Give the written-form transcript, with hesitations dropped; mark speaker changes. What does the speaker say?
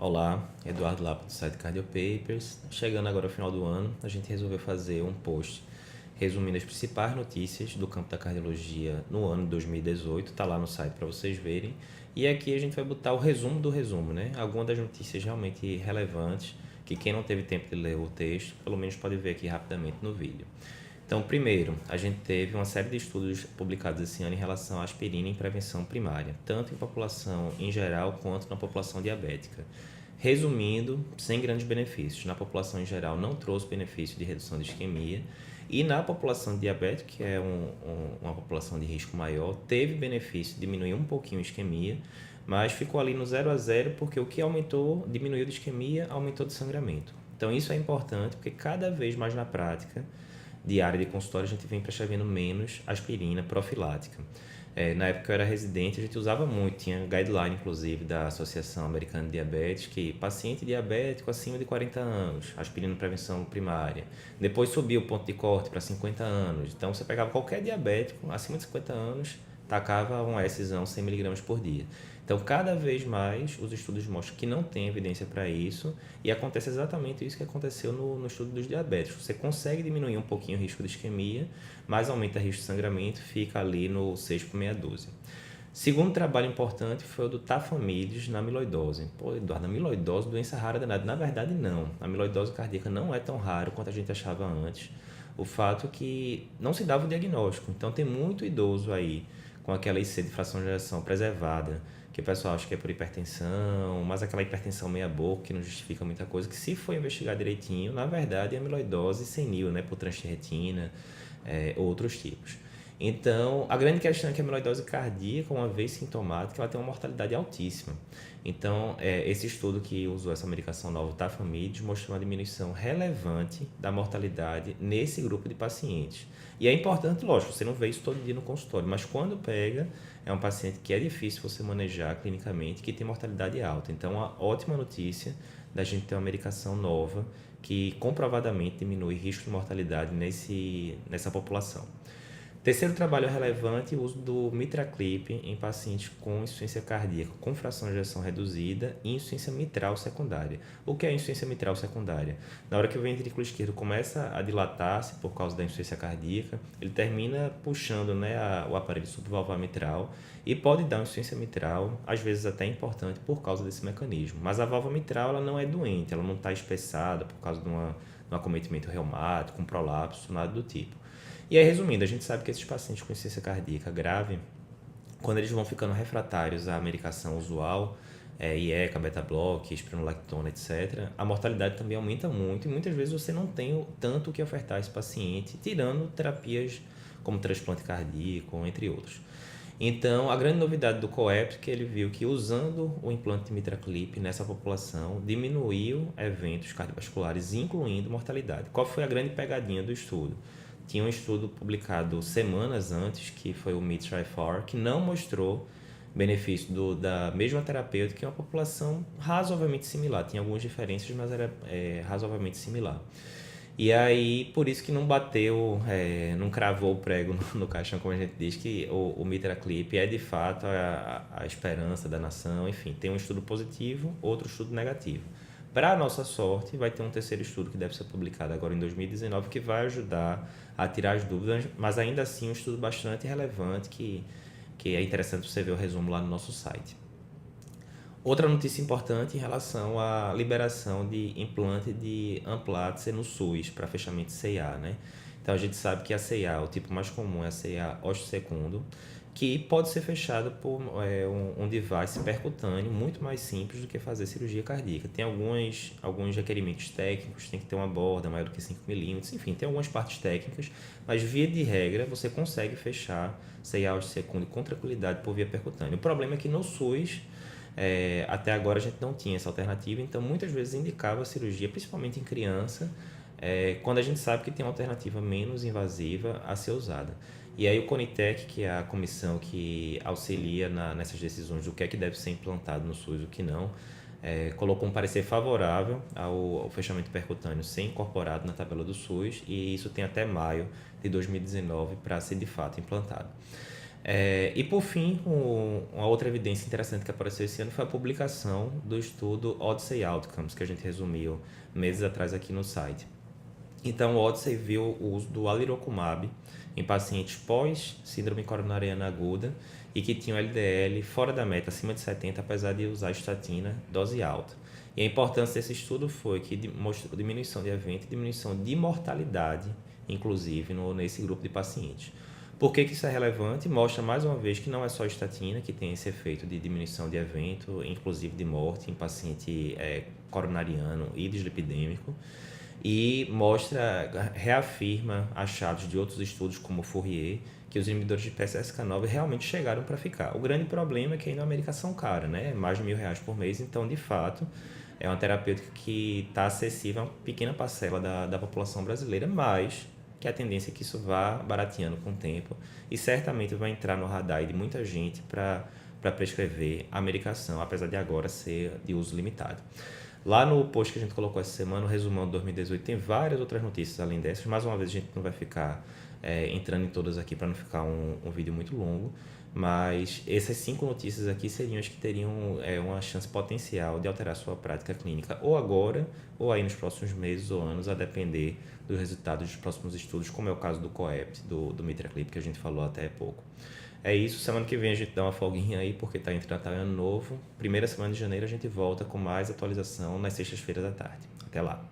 Speaker 1: Olá, Eduardo Lapa do site Cardio Papers. Chegando agora ao final do ano, a gente resolveu fazer um post resumindo as principais notícias do campo da cardiologia no ano de 2018. Está lá no site para vocês verem. E aqui a gente vai botar o resumo do resumo, né? Algumas das notícias realmente relevantes que quem não teve tempo de ler o texto, pelo menos pode ver aqui rapidamente no vídeo. Então, primeiro, a gente teve uma série de estudos publicados esse ano em relação à aspirina em prevenção primária, tanto em população em geral quanto na população diabética. Resumindo, sem grandes benefícios. Na população em geral não trouxe benefício de redução de isquemia e na população diabética, que é uma população de risco maior, teve benefício, diminuiu um pouquinho a isquemia, mas ficou ali no 0 a 0 porque o que aumentou, diminuiu de isquemia, aumentou de sangramento. Então isso é importante porque cada vez mais na prática diária de consultório a gente vem prescrevendo menos aspirina profilática. Na época que eu era residente, a gente usava muito, tinha guideline inclusive da Associação Americana de Diabetes, que paciente diabético acima de 40 anos, aspirina prevenção primária. Depois subiu o ponto de corte para 50 anos, então você pegava qualquer diabético acima de 50 anos, tacava um Szão 100 mg por dia. Então, cada vez mais os estudos mostram que não tem evidência para isso e acontece exatamente isso que aconteceu no estudo dos diabéticos. Você consegue diminuir um pouquinho o risco de isquemia, mas aumenta o risco de sangramento, fica ali no 6 por meia dúzia. Segundo trabalho importante foi o do Tafamidis na amiloidose. Pô, Eduardo, amiloidose, doença rara danada. Na verdade, não. A amiloidose cardíaca não é tão raro quanto a gente achava antes. O fato é que não se dava o diagnóstico. Então, tem muito idoso aí com aquela IC de fração de ejeção preservada, que o pessoal acha que é por hipertensão, mas aquela hipertensão meia boca que não justifica muita coisa, que se for investigar direitinho, na verdade é amiloidose senil, né, por transferretina, outros tipos. Então, a grande questão é que a amiloidose cardíaca, uma vez sintomática, ela tem uma mortalidade altíssima. Então, esse estudo que usou essa medicação nova, o Tafamidis, mostrou uma diminuição relevante da mortalidade nesse grupo de pacientes. E é importante, lógico, você não vê isso todo dia no consultório, mas quando pega, é um paciente que é difícil você manejar clinicamente, que tem mortalidade alta. Então, uma ótima notícia da gente ter uma medicação nova que comprovadamente diminui risco de mortalidade nessa população. Terceiro trabalho relevante, o uso do Mitraclip em pacientes com insuficiência cardíaca com fração de ejeção reduzida e insuficiência mitral secundária. O que é insuficiência mitral secundária? Na hora que o ventrículo esquerdo começa a dilatar-se por causa da insuficiência cardíaca, ele termina puxando, né, o aparelho subvalvar mitral e pode dar uma insuficiência mitral, às vezes até importante por causa desse mecanismo. Mas a válvula mitral ela não é doente, ela não está espessada por causa de um acometimento reumático, um prolapso, nada do tipo. E aí, resumindo, a gente sabe que esses pacientes com insuficiência cardíaca grave, quando eles vão ficando refratários à medicação usual, IECA, beta-block, espironolactona, etc., a mortalidade também aumenta muito e muitas vezes você não tem tanto o que ofertar a esse paciente, tirando terapias como transplante cardíaco, entre outros. Então, a grande novidade do COEP é que ele viu que usando o implante de Mitraclip nessa população, diminuiu eventos cardiovasculares, incluindo mortalidade. Qual foi a grande pegadinha do estudo? Tinha um estudo publicado semanas antes, que foi o MITRI-4, que não mostrou benefício da mesma terapêutica em uma população razoavelmente similar. Tinha algumas diferenças, mas era razoavelmente similar. E aí, por isso que não bateu, não cravou o prego no caixão, como a gente diz, que o Mitraclip é de fato a esperança da nação. Enfim, tem um estudo positivo, outro estudo negativo. Para a nossa sorte, vai ter um terceiro estudo que deve ser publicado agora em 2019, que vai ajudar a tirar as dúvidas, mas ainda assim um estudo bastante relevante que é interessante você ver o resumo lá no nosso site. Outra notícia importante em relação à liberação de implante de Amplatzer no SUS para fechamento de CIA, né? Então a gente sabe que a CIA, o tipo mais comum é a CIA osteosecundo, que pode ser fechada por um device percutâneo muito mais simples do que fazer cirurgia cardíaca. Tem alguns requerimentos técnicos, tem que ter uma borda maior do que 5 milímetros, enfim, tem algumas partes técnicas, mas via de regra você consegue fechar CIA osteosecundo com tranquilidade por via percutânea. O problema é que no SUS, até agora a gente não tinha essa alternativa, então muitas vezes indicava a cirurgia, principalmente em criança, quando a gente sabe que tem uma alternativa menos invasiva a ser usada. E aí o CONITEC, que é a comissão que auxilia nessas decisões do que é que deve ser implantado no SUS e o que não, colocou um parecer favorável ao fechamento percutâneo ser incorporado na tabela do SUS, e isso tem até maio de 2019 para ser de fato implantado. E por fim, uma outra evidência interessante que apareceu esse ano foi a publicação do estudo Odyssey Outcomes, que a gente resumiu meses atrás aqui no site. Então, o Odyssey viu o uso do alirocumab em pacientes pós-síndrome coronariana aguda e que tinham LDL fora da meta, acima de 70, apesar de usar estatina dose alta. E a importância desse estudo foi que mostrou diminuição de evento e diminuição de mortalidade, inclusive, nesse grupo de pacientes. Por que isso é relevante? Mostra mais uma vez que não é só a estatina que tem esse efeito de diminuição de evento, inclusive de morte em paciente coronariano e dislipidêmico, e reafirma achados de outros estudos como Fourier, que os inibidores de PCSK9 realmente chegaram para ficar. O grande problema é que ainda a medicação cara, né? Mais de R$ 1.000 por mês, então de fato é uma terapêutica que está acessível a uma pequena parcela da população brasileira, mas que a tendência é que isso vá barateando com o tempo e certamente vai entrar no radar de muita gente para prescrever a medicação, apesar de agora ser de uso limitado. Lá no post que a gente colocou essa semana, o resumão de 2018, tem várias outras notícias além dessas. Mais uma vez, a gente não vai ficar entrando em todas aqui para não ficar um vídeo muito longo, mas essas 5 notícias aqui seriam as que teriam uma chance potencial de alterar sua prática clínica, ou agora, ou aí nos próximos meses ou anos, a depender dos resultados dos próximos estudos, como é o caso do COEPT, do Mitraclip, que a gente falou até há pouco. É isso, semana que vem a gente dá uma folguinha aí, porque tá entre Natal e Ano Novo. Primeira semana de janeiro a gente volta com mais atualização nas sextas-feiras à tarde. Até lá!